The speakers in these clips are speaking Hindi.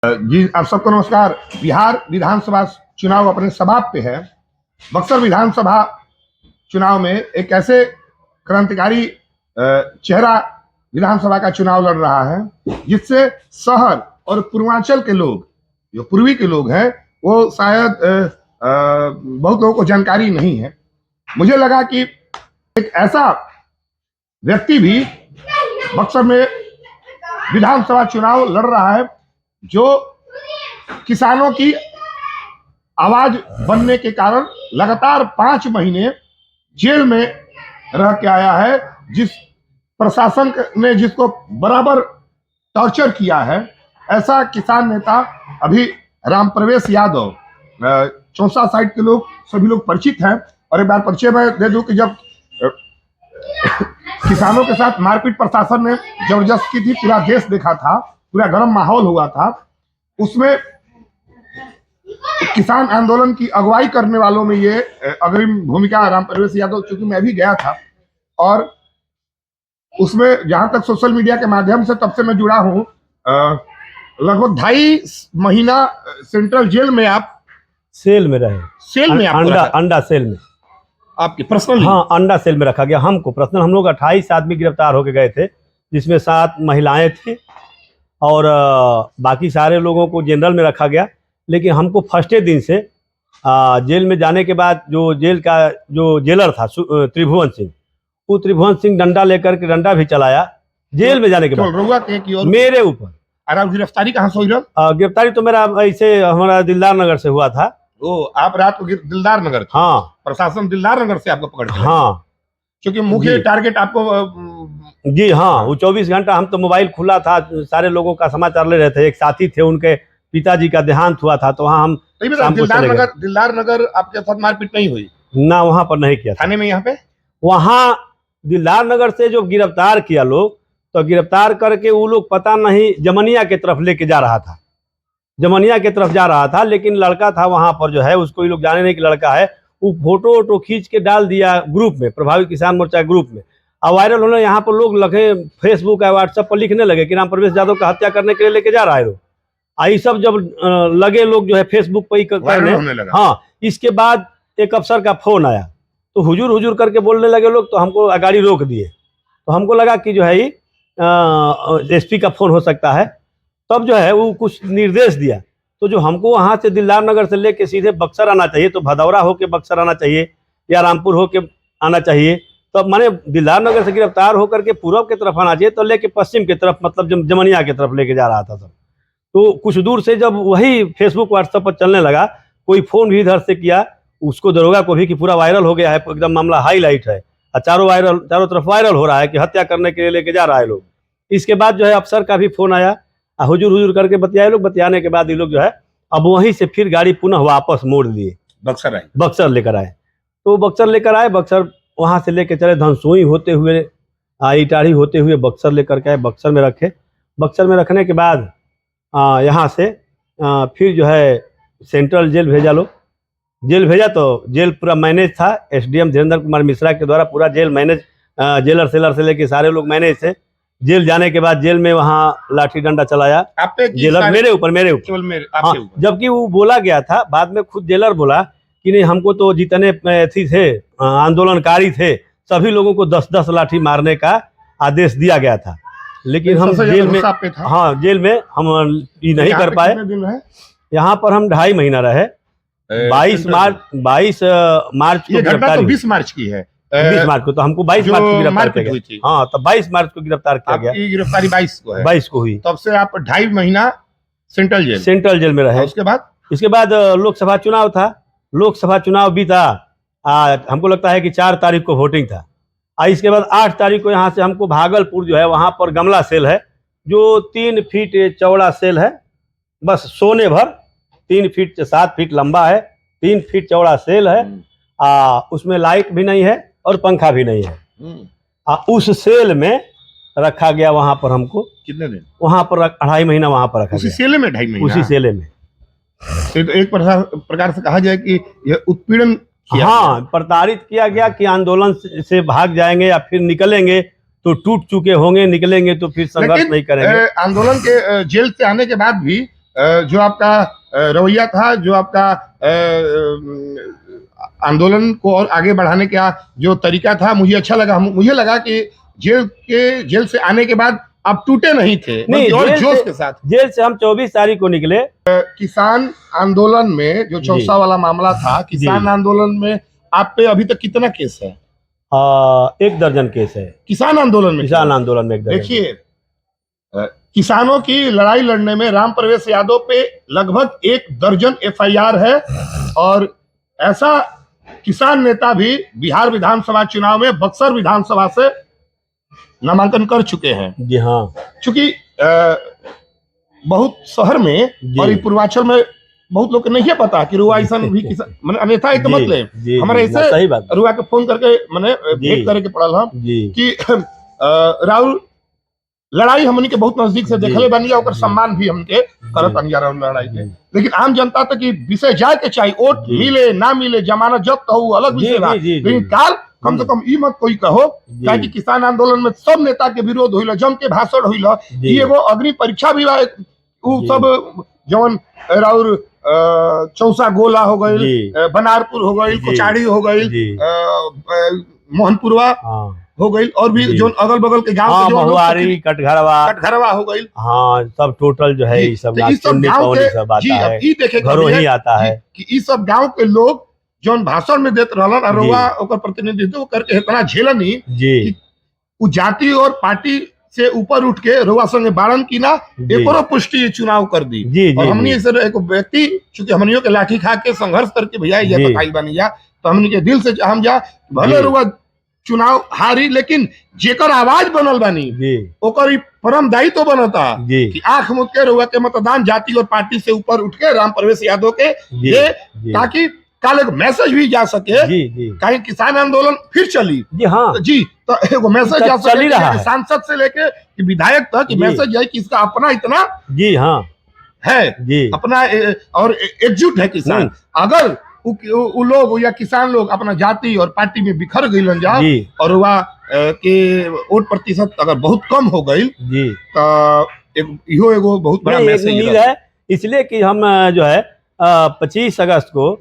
जी आप सबको नमस्कार। बिहार विधानसभा चुनाव अपने समाप्त पे है। बक्सर विधानसभा चुनाव में एक ऐसे क्रांतिकारी चेहरा विधानसभा का चुनाव लड़ रहा है जिससे शहर और पूर्वांचल के लोग, जो पूर्वी के लोग हैं, वो शायद बहुत लोगों को जानकारी नहीं है। मुझे लगा कि एक ऐसा व्यक्ति भी बक्सर में विधानसभा चुनाव लड़ रहा है जो किसानों की आवाज बनने के कारण लगातार 5 महीने जेल में रह के आया है, जिस प्रशासन ने जिसको बराबर टॉर्चर किया है। ऐसा किसान नेता अभी राम प्रवेश यादव, चौसा साइड के लोग सभी लोग परिचित हैं। और एक बार परिचय मैं दे दूं कि जब किसानों के साथ मारपीट प्रशासन ने जबरदस्त की थी, पूरा देश देखा था, पूरा गर्म माहौल हुआ था, उसमें किसान आंदोलन की अगुवाई करने वालों में ये अग्रिम भूमिका राम प्रवेश यादव, चूंकि मैं भी गया था और उसमें जहां तक सोशल मीडिया के माध्यम से तब से मैं जुड़ा हूं, लगभग 2.5 महीना सेंट्रल जेल में आप सेल में रहे। सेल में अंडा सेल में आपके पर्सनल? हाँ, अंडा सेल में रखा गया हमको पर्सनल। हम लोग 28 आदमी गिरफ्तार होके गए थे, जिसमें 7 महिलाएं थी और बाकी सारे लोगों को जनरल में रखा गया। लेकिन हमको फर्स्टे दिन से जेल में जाने के बाद जो जेल का जो जेलर था त्रिभुवन सिंह, वो त्रिभुवन सिंह डंडा लेकर के डंडा भी चलाया जेल में जाने के बाद मेरे ऊपर। गिरफ्तारी कहाँ से हुई? गिरफ्तारी तो मेरा ऐसे हमारा दिलदार नगर से हुआ था। आप रात को दिलदार नगर? हाँ, प्रशासन दिलदार नगर से आपको पकड़ के? हाँ, क्योंकि मुख्य टारगेट आपको? जी हाँ, वो 24 घंटा हम तो मोबाइल खुला था, सारे लोगों का समाचार ले रहे थे। एक साथी थे, उनके पिताजी का देहांत हुआ था, तो वहाँ हम दिलदार नगर आपके साथ मारपीट नहीं हुई ना? वहाँ पर नहीं किया थाने में। यहाँ पे वहाँ दिलदार नगर से जो गिरफ्तार किया लोग, तो गिरफ्तार करके वो लोग पता नहीं जमनिया के तरफ लेके जा रहा था, जमनिया के तरफ जा रहा था। लेकिन लड़का था वहाँ पर जो है, उसको ये लोग जाने नहीं कि लड़का है, वो फोटो वोटो खींच के डाल दिया ग्रुप में, प्रभावित किसान मोर्चा ग्रुप में। अब वायरल होने यहाँ पर लोग लगे, फेसबुक या व्हाट्सएप पर लिखने लगे कि राम प्रवेश यादव का हत्या करने के लिए लेके जा रहा है लोग। आई सब जब लगे लोग जो है फेसबुक पर ही करने। हाँ, इसके बाद एक अफसर का फोन आया, तो हुजूर हुजूर करके बोलने लगे लोग, तो हमको गाड़ी रोक दिए। तो हमको लगा कि जो है एसपी का फोन हो सकता है। तब जो है वो कुछ निर्देश दिया, तो जो हमको वहाँ से दिलदार नगर से लेके सीधे बक्सर आना चाहिए, तो भदौरा होके बक्सर आना चाहिए या रामपुर होके आना चाहिए। तो मैंने दिलदार नगर से गिरफ्तार होकर के पूर्व की तरफ आना चाहिए, तो लेके पश्चिम की तरफ, मतलब जमनिया की तरफ लेके जा रहा था सब। तो कुछ दूर से जब वही फेसबुक व्हाट्सएप पर चलने लगा, कोई फोन भी इधर से किया उसको, दरोगा को भी, कि पूरा वायरल हो गया है, एकदम मामला हाईलाइट है और चारों तरफ वायरल हो रहा है कि हत्या करने के लिए लेके जा रहा है लोग। इसके बाद जो है अफसर का भी फोन आया, हुजूर हुजूर करके बतियाए लोग। बतियाने के बाद ये लोग जो है अब वहीं से फिर गाड़ी पुनः वापस मोड़ लिए, बक्सर लेकर आए। तो बक्सर लेकर आए, बक्सर वहाँ से लेकर चले धनसोई होते हुए, इटाढ़ी होते हुए बक्सर लेकर के आए, बक्सर में रखे। बक्सर में रखने के बाद यहाँ से फिर जो है सेंट्रल जेल भेजा लोग। जेल भेजा तो जेल पूरा मैनेज था, एसडीएम धीरेन्द्र कुमार मिश्रा के द्वारा पूरा जेल मैनेज, जेलर सेलर से लेके सारे लोग मैनेज थे। जेल जाने के बाद जेल में वहाँ लाठी डंडा चलाया जेलर मेरे ऊपर हाँ, जबकि वो बोला गया था बाद में, खुद जेलर बोला कि नहीं, हमको तो जितने थे आंदोलनकारी थे सभी लोगों को 10-10 लाठी मारने का आदेश दिया गया था। लेकिन हम जेल में, हाँ, जेल में हम ये नहीं कर पाए। यहाँ पर हम 2.5 महीना रहे। 22 मार्च को गिरफ्तारी, 20 मार्च की है, 20 मार्च को, तो हमको 22 मार्च को गिरफ्तार किया गया। हाँ, तो 22 मार्च को गिरफ्तार किया गया। गिरफ्तारी 22 को है? 22 को हुई। तब से आप 2.5 महीना सेंट्रल जेल में रहे। इसके बाद लोकसभा चुनाव था। लोकसभा चुनाव बीता, हमको लगता है कि 4 तारीख को वोटिंग था। इसके बाद 8 तारीख को यहाँ से हमको भागलपुर जो है, वहाँ पर गमला सेल है, जो 3 फीट चौड़ा सेल है, बस सोने भर, 3 फीट से 7 फीट लंबा है, 3 फीट चौड़ा सेल है। उसमें लाइट भी नहीं है और पंखा भी नहीं है। उस सेल में रखा गया वहां पर हमको। कितने दिन? वहां पर 2.5 महीना वहां पर रखा उसी सेले में 2.5 महीना? उसी सेले में। तो एक प्रकार से कहा जाए कि यह उत्पीड़न, हाँ, प्रताड़ित किया गया कि आंदोलन से भाग जाएंगे या फिर निकलेंगे तो टूट चुके होंगे, निकलेंगे तो फिर संघर्ष नहीं करेंगे। आंदोलन के जेल से आने के बाद भी जो आपका रवैया था, जो आपका आंदोलन को और आगे बढ़ाने का जो तरीका था, मुझे अच्छा लगा। मुझे लगा कि जेल से आने के बाद आप टूटे नहीं थे, नहीं, और जोश के साथ। जेल से हम 24 तारीख को निकले। किसान आंदोलन में जो चौसा वाला मामला था, किसान आंदोलन में आप पे अभी तक कितना केस है? 1 दर्जन केस है किसान आंदोलन में। किसान आंदोलन में 1 दर्जन। देखिए, किसानों की लड़ाई लड़ने में राम प्रवेश यादव पे लगभग 1 दर्जन FIR है, और ऐसा किसान नेता भी बिहार विधानसभा चुनाव में बक्सर विधानसभा से नामांकन कर चुके हैं। जी हाँ, चूंकि बहुत शहर में और पूर्वांचल में बहुत लोग को नहीं है पता कि रुआ ऐसा भी किसान, मैंने अन्यथा एक मत ले हमारे ऐसे सही बात, रुआ के फोन करके मैंने भेंट करे के पड़ल हम कि राहुल लड़ाई हमनी के बहुत नजदीक से देखले बनी, और सम्मान भी हमके करत अंजारा लड़ाई के। लेकिन आम जनता तक कि विषय जाए के चाहिए, वोट मिले ना मिले, जमानत जब्त हो अलग विषय बा, लेकिन काल कम से कम ई मत कोई कहो कि किसान आंदोलन में सब नेता के विरोध होइल, जम के भाषण होइल। ई एगो अग्नि परीक्षा भी बा, उ सब जवन राउर चौसा गोला हो गई, बनारपुर हो गई, कोचाड़ी हो गई, मोहनपुरवा हो गई, और भी जो अगल बगल के गांव के महुआरी, कटघरवा हो गई, हाँ सब टोटल जो है ये सब गांव के घरों ही आता है कि ई सब गांव के लोग जो भाषण में देते रहलन और रुआ ओकर प्रतिनिधित्व करके इतना झेलनी कि उ जाति और पार्टी से ऊपर उठ के रुआ संगे बारन की ना एको पुष्टि चुनाव कर दी। और हमनी से एक व्यक्ति चूंकि हमनियों के लाठी खा के संघर्ष करके भैया ये बताई बनी जा, तो हमनी के दिल से हम जा भले रुआ चुनाव हारी, लेकिन जेकर आवाज बनल बानी ओकर परम दायित्व बनता कि आंख मुद के रुआ के मतदान जाति और पार्टी से ऊपर उठ के राम प्रवेश यादव के दे, ताकि कल एक मैसेज भी जा सके कहीं किसान आंदोलन फिर चली। जी हाँ जी, तो एगो मैसेज जा सके सांसद से लेके कि विधायक तक मैसेज जाए कि इसका अपना इतना जी हाँ है जी, अपना और एकजुट है किसान। अगर उ लोग या किसान लोग अपना जाति और पार्टी में बिखर गई जा और वह के वोट प्रतिशत अगर बहुत कम हो गई तो इहो एगो बहुत बड़ा मैसेज है। इसलिए कि हम जो है 25 अगस्त को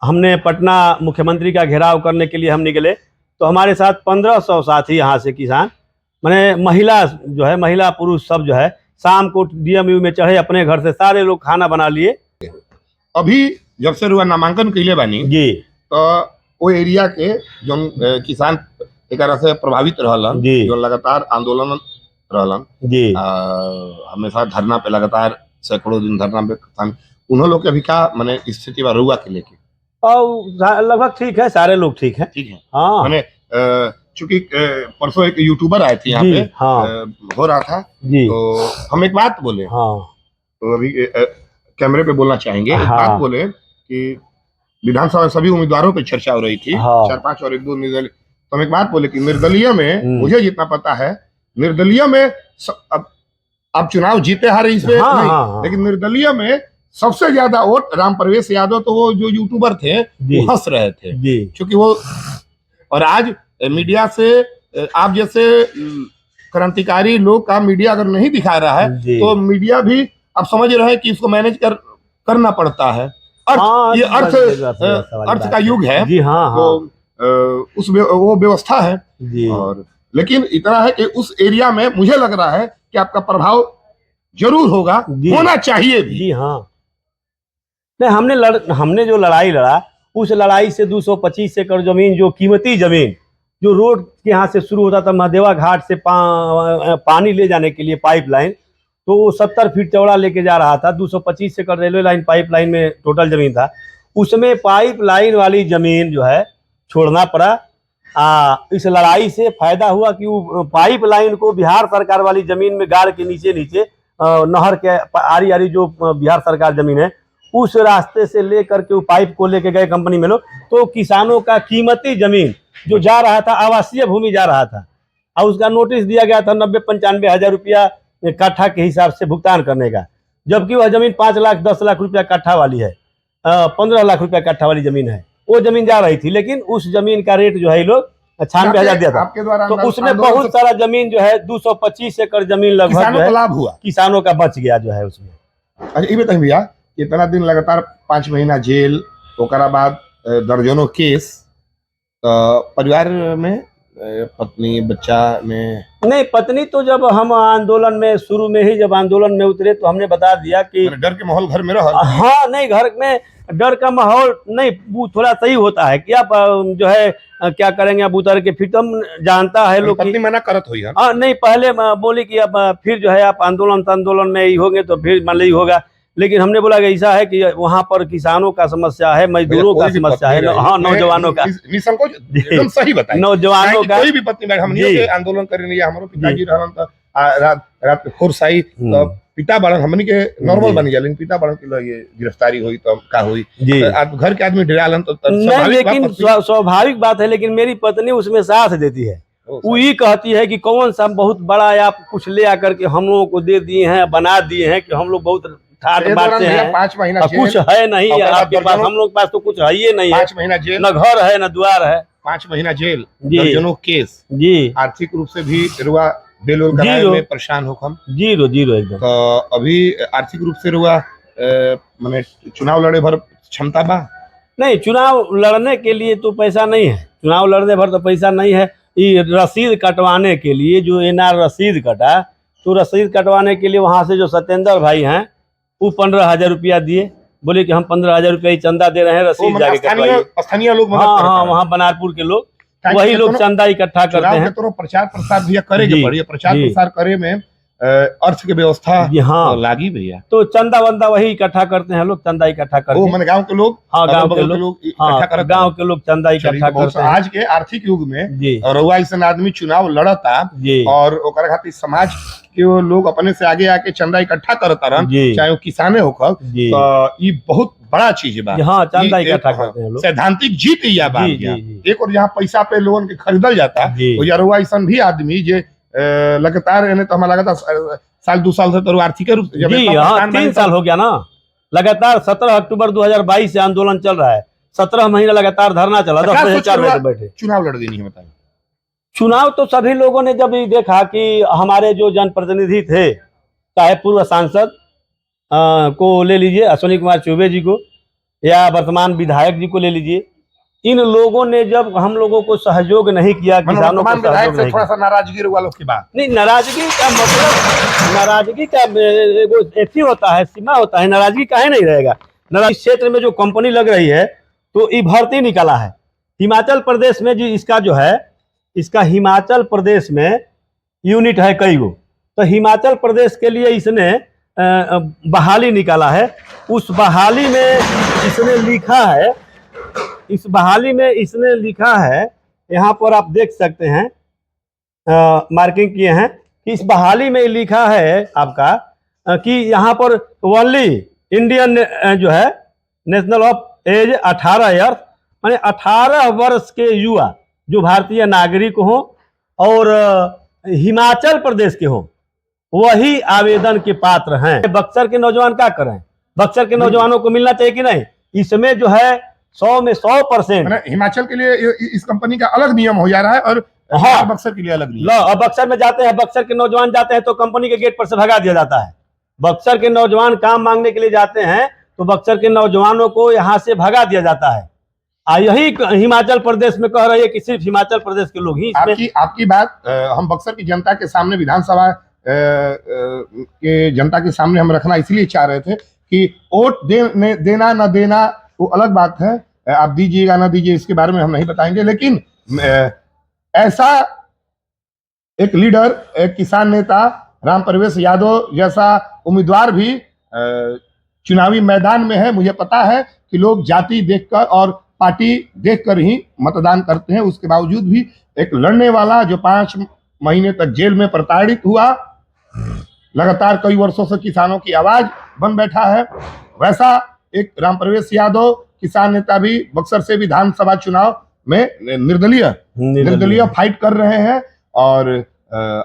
हमने पटना मुख्यमंत्री का घेराव करने के लिए हम निकले, तो हमारे साथ 1500 साथी यहाँ से किसान, माने महिला जो है, महिला पुरुष सब जो है, शाम को DMU में चढ़े, अपने घर से सारे लोग खाना बना लिए। अभी जब से रुआ नामांकन कैले बानी जी, तो वो एरिया के जो किसान एक तरह से प्रभावित रहलन, जो लगातार आंदोलन रहलन जी, हमेशा धरना पे लगातार सैकड़ों दिन धरना पे किसान, उन्होंने लोग के अभी क्या माने स्थिति बा रुआ के लेके? लगभग ठीक है, सारे लोग ठीक है। ठीक है, हाँ, मैंने चूंकि परसों एक यूट्यूबर आए थे यहाँ पे, हाँ, हो रहा था जी, तो हम एक बात बोले, हाँ, तो अभी कैमरे पे बोलना चाहेंगे, हाँ, एक बात बोले कि विधानसभा में सभी उम्मीदवारों पे चर्चा हो रही थी, हाँ, 4-5 और 1-2 निर्दलीय, तो हम एक बात बोले कि निर्दलीय में मुझे जितना पता है, निर्दलीय में अब चुनाव जीते हारे इसमें नहीं, लेकिन निर्दलीय में सबसे ज्यादा वोट राम प्रवेश यादव, तो वो जो यूट्यूबर थे वो हंस रहे थे क्योंकि वो, और आज मीडिया से आप जैसे क्रांतिकारी लोग का मीडिया अगर नहीं दिखा रहा है तो मीडिया भी आप समझ रहे हैं कि इसको मैनेज करना पड़ता है। ये अर्थ का युग है जी, हाँ, तो उस वो व्यवस्था है जी। और लेकिन इतना है कि उस एरिया में मुझे लग रहा है कि आपका प्रभाव जरूर होगा, होना चाहिए भी। जी हाँ, नहीं, हमने जो लड़ाई लड़ा, उस लड़ाई से 225 एकड़ जमीन, जो कीमती जमीन, जो रोड के यहाँ से शुरू होता था महादेवा घाट से पानी ले जाने के लिए पाइपलाइन, तो वो 70 फीट चौड़ा लेके जा रहा था। 225 एकड़ रेलवे लाइन पाइपलाइन में टोटल जमीन था, उसमें पाइपलाइन वाली जमीन जो है छोड़ना पड़ा। इस लड़ाई से फायदा हुआ कि वो पाइपलाइन को बिहार सरकार वाली जमीन में गाड़ के नीचे नहर के आरी जो बिहार सरकार जमीन है, उस रास्ते से लेकर के वो पाइप को लेके गए कंपनी में लोग, तो किसानों का कीमती जमीन जो जा रहा था, आवासीय भूमि जा रहा था, और उसका नोटिस दिया गया था 90-95 हज़ार रुपया कट्ठा के हिसाब से भुगतान करने का, जबकि वह जमीन 5 लाख 10 लाख रुपया कट्ठा वाली है, 15 लाख रुपया कट्ठा वाली जमीन है, वो जमीन जा रही थी। लेकिन उस जमीन का रेट जो है लोग 96 हज़ार दिया था, तो उसमें बहुत सारा जमीन जो है 225 एकड़ जमीन लगभग लाभ हुआ, किसानों का बच गया जो है उसमें। अच्छा ये बताइए भैया, इतना दिन लगातार 5 महीना जेल, ओकरा बाद दर्जनों केस, परिवार में पत्नी बच्चा में नहीं, पत्नी तो जब हम आंदोलन में शुरू में ही जब आंदोलन में उतरे तो हमने बता दिया कि डर के माहौल घर में रहा। हाँ, नहीं, घर में डर का माहौल नहीं, वो थोड़ा सही होता है कि आप जो है क्या करेंगे, अब उतर के फिर तो हम जानता है लोग पत्नी मना करत हुई है। हाँ, नहीं, पहले बोली कि अब फिर जो है आप आंदोलन में ही होंगे तो फिर मान लीजिए होगा, लेकिन हमने बोला कि ऐसा है कि वहाँ पर किसानों का समस्या है, मजदूरों का समस्या है, हाँ, नौजवानों का, निसंकोच एकदम सही बताइए, नौजवानों का, कोई भी पत्नी बैठ हमनी के आंदोलन करने या हमारो पिताजी रहन त रात रात खुरसाई तो पिता बड़न हमनी के नॉर्मल बन गया, लेकिन पिता बड़न के ये गिरफ्तारी हुई तो का हुई घर के आदमी डरालन तो नहीं, लेकिन स्वाभाविक बात है, लेकिन मेरी पत्नी उसमें साथ देती है। वो ये कहती है कि कौन सा बहुत बड़ा आप कुछ ले आकर के हम लोगों को दे दिए हैं, बना दिए हैं कि हम लोग बहुत ठाठ बांटते हैं, 5 महीना कुछ है नहीं आपके पास, हम लोग के पास तो कुछ है ही नहीं है, 5 महीना जेल, न घर है न द्वार है, 5 महीना जेल, दर्जनों केस जी, आर्थिक रूप से भी रुआ बेलोल कराए में परेशान होखम, जीरो एकदम। तो अभी आर्थिक रूप से रुआ माने चुनाव लड़े भर क्षमता बा? नहीं, चुनाव लड़ने के लिए तो पैसा नहीं है, चुनाव लड़ने भर तो पैसा नहीं है। ये रसीद कटवाने के लिए जो एनआर रसीद कटा, तो रसीद कटवाने के लिए वहां से जो सत्येंद्र भाई हैं वो 15,000 रुपया दिए, बोले कि हम 15,000 रुपया ही चंदा दे रहे हैं, रसीद जाके कटवाइए। स्थानीय लोग, हाँ, वहाँ बनारपुर के लोग, वही लोग चंदा इकट्ठा करते हैं। तो प्रचार प्रसार भैया करेंगे पड़िए, प्रचार प्रसार करे में अर्थ की व्यवस्था हाँ लागी भैया, तो चंदा वंदा वही इकट्ठा करते हैं लोग, चंदा इकट्ठा करते हैं गाँव के लोग, हाँ, गाँव के लोग इकट्ठा करते, गाँव के लोग चंदा इकट्ठा करते हैं। आज के आर्थिक युग में रउआ ऐसा आदमी चुनाव लड़ता और ओकरा खातिर समाज के वो लोग अपने से आगे आके चंदा इकट्ठा करता रहन, चाहे वो किसाने होकर, तो ये बहुत बड़ा चीज बा। हाँ, चंदा इकट्ठा करते हैं लोग, सैद्धांतिक जीत या बा। एक और जहाँ पैसा पे लोगन के खरीदल जाता, वो रउआ ऐसा भी आदमी जे लगातार, यानी तो हमारा लगता साल 2 साल से तो आर्थिक रूप से 3 साल हो गया ना, लगातार 17 अक्टूबर 2022 से आंदोलन चल रहा है, 17 महीना लगातार धरना चला, 10 बजे 4 बजे बैठे। चुनाव लड़ देनी है बताइए? चुनाव तो सभी लोगों ने जब देखा कि हमारे जो जनप्रतिनिधि थे, चाहे पूर्व सांसद को ले लीजिए अश्विनी कुमार चौबे जी को, या वर्तमान विधायक जी को ले लीजिए, इन लोगों ने जब हम लोगों को सहयोग नहीं किया, किसानों को सहयोग नहीं, थोड़ा सा नाराजगी वालों की बात नहीं, नाराजगी का मतलब, नाराजगी का एक ही होता है, सीमा होता है, नाराजगी काहे नहीं रहेगा। नाराजगी क्षेत्र में जो कंपनी लग रही है तो ये भर्ती निकाला है हिमाचल प्रदेश में जी, इसका जो है, इसका हिमाचल प्रदेश में यूनिट है कई गो, तो हिमाचल प्रदेश के लिए इसने बहाली निकाला है। उस बहाली में इसने लिखा है, इस बहाली में इसने लिखा है, यहाँ पर आप देख सकते हैं, मार्किंग किए हैं कि इस बहाली में लिखा है आपका कि यहाँ पर ओनली इंडियन जो है नेशनल ऑफ एज 18 ईयर्स, माने 18 वर्ष के युवा जो भारतीय नागरिक हो और हिमाचल प्रदेश के हो, वही आवेदन के पात्र हैं। बक्सर के नौजवान क्या करें, बक्सर के नौजवानों को मिलना चाहिए कि नहीं? इसमें जो है 100 में 100% हिमाचल के लिए इस कंपनी का अलग नियम हो जा रहा है, और हाँ, बक्सर के लिए अलग नियम। अब बक्सर में जाते हैं, बक्सर के नौजवान जाते हैं तो कंपनी के गेट पर से भगा दिया जाता है। बक्सर के नौजवान काम मांगने के लिए जाते हैं तो बक्सर के नौजवानों को यहाँ से भगा दिया जाता है। यही हिमाचल प्रदेश में कह रही है कि सिर्फ हिमाचल प्रदेश के लोग ही आपकी बात हम बक्सर की जनता के सामने, विधानसभा के जनता के सामने हम रखना इसलिए चाह रहे थे कि वोट देना न देना वो अलग बात है, आप दीजिएगा ना दीजिए इसके बारे में हम नहीं बताएंगे, लेकिन ऐसा एक लीडर, एक किसान नेता राम प्रवेश यादव जैसा उम्मीदवार भी चुनावी मैदान में है। मुझे पता है कि लोग जाति देखकर और पार्टी देखकर ही मतदान करते हैं, उसके बावजूद भी एक लड़ने वाला जो 5 महीने तक जेल में प्रताड़ित हुआ, लगातार कई वर्षों से किसानों की आवाज बन बैठा है, वैसा एक राम प्रवेश यादव किसान नेता भी बक्सर से विधानसभा चुनाव में निर्दलीय फाइट कर रहे हैं। और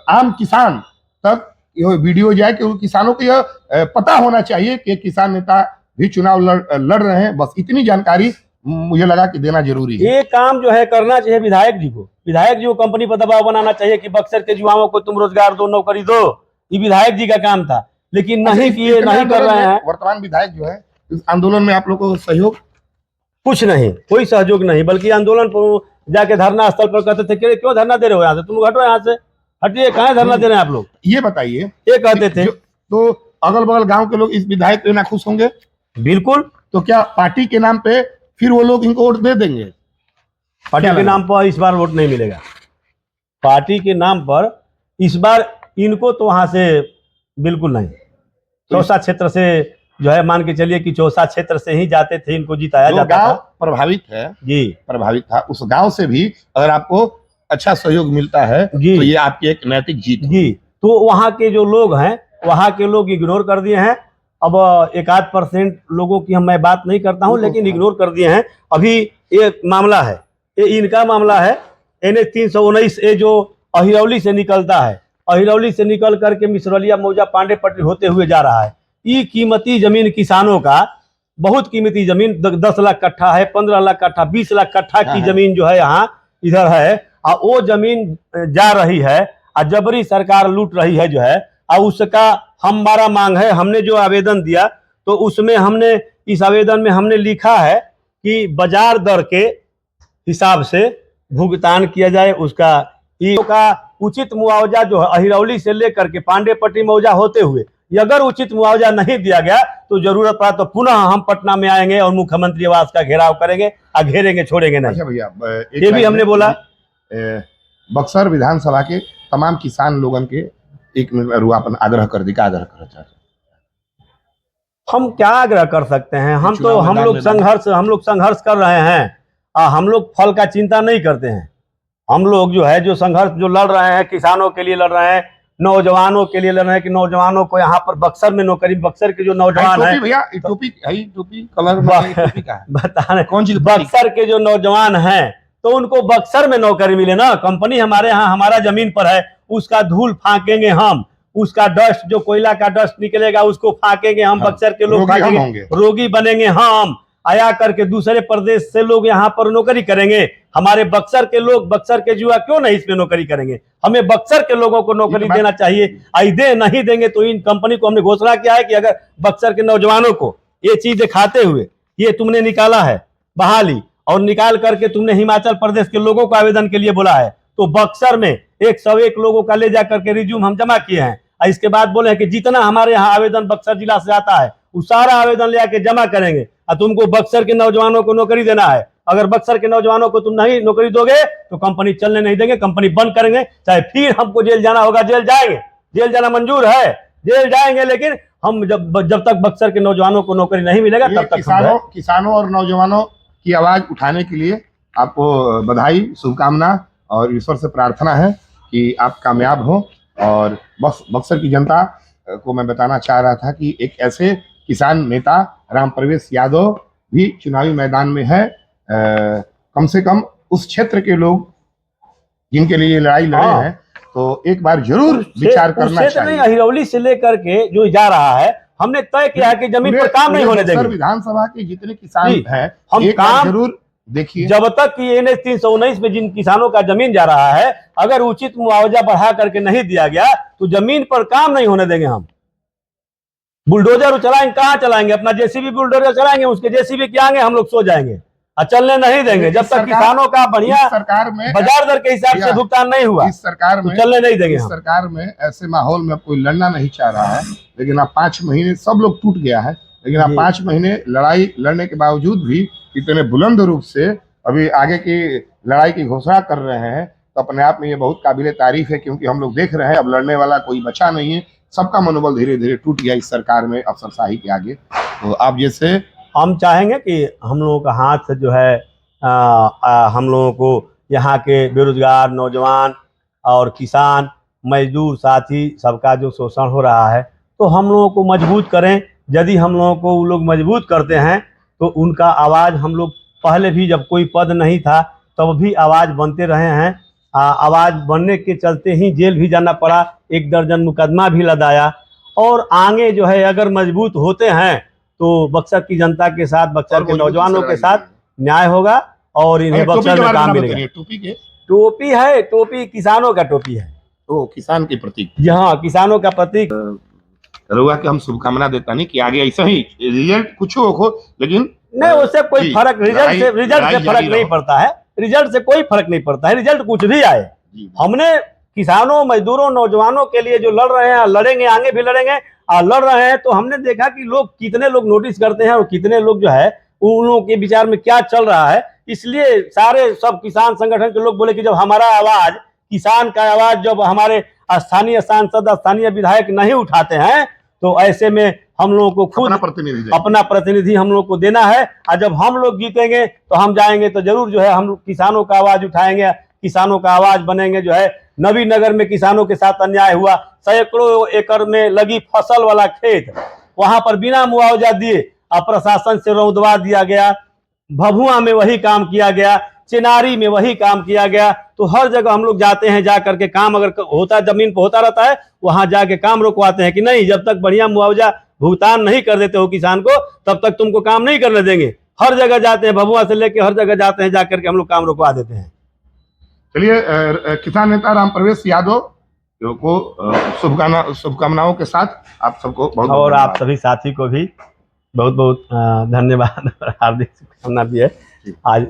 आम किसान तक यह वीडियो जाए कि किसानों को यह पता होना चाहिए कि किसान नेता भी चुनाव लड़ रहे हैं, बस इतनी जानकारी मुझे लगा कि देना जरूरी है। ये काम जो है करना चाहिए विधायक जी को कंपनी पर दबाव बनाना चाहिए कि बक्सर के युवाओं को तुम रोजगार दो, नौकरी दो, ये विधायक जी का काम था। लेकिन अच्छा, नहीं इस- किए, इतने नहीं कर आंदोलन रहे में हैं। वर्तमान विधायक जो है इस आंदोलन में आप लोग को सहयोग? कुछ नहीं, कोई सहयोग नहीं, बल्कि आंदोलन पर जाके धरना स्थल पर कहते थे कि क्यों धरना दे रहे हो यहाँ से, तुम हटो यहाँ से, हटिए, कहाँ धरना दे रहे हैं आप लोग, ये बताइए, ये कहते थे। तो अगल बगल गांव के लोग इस विधायक पे नाखुश होंगे? बिल्कुल, तो क्या पार्टी के नाम पे फिर वो लोग इनको वोट दे देंगे? पार्टी क्या के लगा? नाम पर इस बार वोट नहीं मिलेगा। पार्टी के नाम पर इस बार इनको तो वहां से बिल्कुल नहीं। चौसा क्षेत्र से जो है, मान के चलिए कि चौसा क्षेत्र से ही जाते थे, इनको जिताया जो जाता गांव था प्रभावित है, जी प्रभावित था, उस गांव से भी अगर आपको अच्छा सहयोग मिलता है जी तो ये आपकी एक नैतिक जीत होगी। जी। तो वहाँ के जो लोग हैं, वहाँ के लोग इग्नोर कर दिए हैं। अब 1-8% लोगों की मैं बात नहीं करता हूँ, लेकिन इग्नोर कर दिए हैं। अभी ये मामला है, ये इनका मामला है, NH 319 ये जो अहिरौली से निकलता है, अहिरौली से निकल करके मिसरौलिया मौजा पांडेपट्टी होते हुए जा रहा है। ये कीमती जमीन किसानों का, बहुत कीमती जमीन, 10 लाख कट्ठा है, 15 लाख कट्ठा, 20 लाख कट्ठा की जमीन जो है यहाँ इधर है, और वो जमीन जा रही है, और जबरी सरकार लूट रही है जो है, और उसका हमारा मांग है। हमने जो आवेदन दिया तो उसमें हमने, इस आवेदन में हमने लिखा है कि बाजार दर के हिसाब से भुगतान किया जाए, उसका का उचित मुआवजा जो है अहिरौली से लेकर के पांडेपट्टी मौजा होते हुए, ये अगर उचित मुआवजा नहीं दिया गया तो जरूरत पड़ा तो पुनः हम पटना में आएंगे और मुख्यमंत्री आवास का घेराव करेंगे, और घेरेंगे, छोड़ेंगे नहीं। अच्छा भैया, एक ये भी लाइन हमने में, बोला। बक्सर विधानसभा के तमाम किसान लोगन के एक मिनट में अपन आग्रह कर दी, क्या आग्रह करना चाहते हैं? हम क्या आग्रह कर सकते हैं, हम चुनाव तो हम मैदान लोग में संघर्ष कर रहे हैं, हम लोग फल का चिंता नहीं करते हैं। हम लोग जो है, जो संघर्ष जो लड़ रहे हैं, किसानों के लिए लड़ रहे हैं, नौजवानों के लिए लड़ रहे हैं कि नौजवानों को यहाँ पर बक्सर में नौकरी, बक्सर के जो नौजवान टोपी हैं, भैया, टोपी टोपी कलर में टोपी का है, बता रहे, कौन चीज? बक्सर के जो नौजवान हैं तो उनको बक्सर में नौकरी मिले ना। कंपनी हमारे यहाँ, हमारा जमीन पर है, उसका धूल फाँकेंगे हम, उसका डस्ट, जो कोयला का डस्ट निकलेगा उसको फाँकेंगे हम, हाँ, बक्सर के लोग रोगी हम फाँकेंगे, होंगे। रोगी बनेंगे हम, आया करके दूसरे प्रदेश से लोग यहाँ पर नौकरी करेंगे। हमारे बक्सर के लोग, बक्सर के युवा क्यों नहीं इसमें नौकरी करेंगे? हमें बक्सर के लोगों को नौकरी देना चाहिए। आई दे नहीं देंगे तो इन कंपनी को हमने घोषणा किया है कि अगर बक्सर के नौजवानों को ये चीज दिखाते हुए, ये तुमने निकाला है बहाली, और निकाल करके तुमने हिमाचल प्रदेश के लोगों को आवेदन के लिए बोला है, तो बक्सर में 101 लोगों का ले जाकर के रिज्यूम हम जमा किए हैं, और इसके बाद बोले हैं कि जितना हमारे यहाँ आवेदन बक्सर जिला से आता है वो सारा आवेदन ले आके जमा करेंगे, और तुमको बक्सर के नौजवानों को नौकरी देना है। अगर बक्सर के नौजवानों को तुम नहीं नौकरी दोगे तो कंपनी चलने नहीं देंगे, कंपनी बंद करेंगे, चाहे फिर हमको जेल जाना होगा, जेल जाएंगे, जेल जाना मंजूर है, जेल जाएंगे, लेकिन हम जब तक बक्सर के नौजवानों को नौकरी नहीं मिलेगा तब तक किसानों और नौजवानों की आवाज उठाने के लिए आपको बधाई, शुभकामना, और ईश्वर से प्रार्थना है कि आप कामयाब हो। और बक्सर की जनता को मैं बताना चाह रहा था कि एक ऐसे किसान नेता राम प्रवेश यादव भी चुनावी मैदान में है। कम से कम उस क्षेत्र के लोग जिनके लिए लड़ाई लड़े हैं, तो एक बार जरूर विचार करना चाहिए। अहिरौली से लेकर के जो जा रहा है, हमने तय किया है कि जमीन पर काम नहीं होने देंगे। विधानसभा के जितने किसान हैं, हम एक बार जरूर देखिए, जब तक कि NH 319 में जिन किसानों का जमीन जा रहा है, अगर उचित मुआवजा बढ़ा करके नहीं दिया गया तो जमीन पर काम नहीं होने देंगे। हम बुलडोजर चलाएंगे, कहाँ चलाएंगे? अपना जेसीबी बुलडोजर चलाएंगे, उसके जेसीबी के आगे हम लोग सो जाएंगे, और चलने नहीं देंगे जब तक किसानों का बढ़िया सरकार में बाजार दर के हिसाब से भुगतान नहीं हुआ। इस सरकार में चलने नहीं देंगे। इस सरकार में ऐसे माहौल में अब कोई लड़ना नहीं चाह रहा है, लेकिन अब 5 महीने सब लोग टूट गया है, लेकिन अब 5 महीने लड़ाई लड़ने के बावजूद भी इतने बुलंद रूप से अभी आगे की लड़ाई की घोषणा कर रहे हैं, तो अपने आप में ये बहुत काबिले तारीफ है, क्योंकि हम लोग देख रहे हैं अब लड़ने वाला कोई बचा नहीं है, सबका मनोबल धीरे धीरे टूट गया इस सरकार में अफसरशाही के आगे। तो आप जैसे, हम चाहेंगे कि हम लोगों का हाथ जो है, हम लोगों को यहाँ के बेरोजगार नौजवान और किसान मजदूर साथी सबका जो शोषण हो रहा है, तो हम लोगों को मजबूत करें। यदि हम लोगों को वो लोग मजबूत करते हैं तो उनका आवाज़, हम लोग पहले भी जब कोई पद नहीं था तब भी आवाज़ बनते रहे हैं, आवाज़ बनने के चलते ही जेल भी जाना पड़ा, 1 दर्जन मुकदमा भी लदाया, और आगे जो है अगर मजबूत होते हैं तो बक्सर की जनता के साथ, बक्सर के नौजवानों के साथ न्याय होगा और इन्हें बक्सर में काम मिलेगा। टोपी है, टोपी किसानों का टोपी है, तो किसान के प्रतीक, हाँ, किसानों का प्रतीक। रउआ के हम शुभकामना देता नहीं कि आगे ऐसा ही रिजल्ट कुछ हो, लेकिन नहीं, उससे कोई जी, फर्क रिजल्ट से लड़ाई फर्क जारी नहीं रहो। पड़ता है। रिजल्ट से कोई फर्क नहीं पड़ता है, रिजल्ट कुछ भी आए। जी, हमने किसानों, मजदूरों, नौजवानों के लिए जो लड़ रहे हैं, लड़ेंगे, आगे भी लड़ेंगे और लड़ रहे हैं, तो हमने देखा कि लोग कितने लोग नोटिस करते हैं और कितने लोग जो है उन लोगों के विचार में क्या चल रहा है। इसलिए सारे सब किसान संगठन के लोग बोले कि जब हमारा आवाज, किसान का आवाज जब हमारे स्थानीय सांसद, स्थानीय विधायक नहीं उठाते हैं, तो ऐसे में हम लोगों को खुद अपना प्रतिनिधि हम लोग को देना है। और जब हम लोग जीतेंगे तो हम जाएंगे तो जरूर जो है हम किसानों का आवाज उठाएंगे, किसानों का आवाज बनेंगे। जो है नवीनगर में किसानों के साथ अन्याय हुआ, सैकड़ों एकड़ में लगी फसल वाला खेत, वहां पर बिना मुआवजा दिए और प्रशासन से रौंदवा दिया गया। भभुआ में वही काम किया गया, चिनारी में वही काम किया गया। तो हर जगह हम लोग जाते हैं, जा करके काम अगर होता, जमीन पर होता रहता है, वहां जाके काम रुकवाते हैं कि नहीं, जब तक बढ़िया मुआवजा भुगतान नहीं कर देते हो किसान को, तब तक तुमको काम नहीं करने देंगे। हर जगह जाते हैं, भभुआ से लेके हर जगह जाते हैं, जाकर के हम लोग काम रुकवा देते हैं। चलिए, किसान नेता राम प्रवेश यादव को शुभकामनाओं के साथ आप सबको बहुत और आप सभी साथी को भी बहुत बहुत धन्यवाद और हार्दिक शुभकामना भी है। आज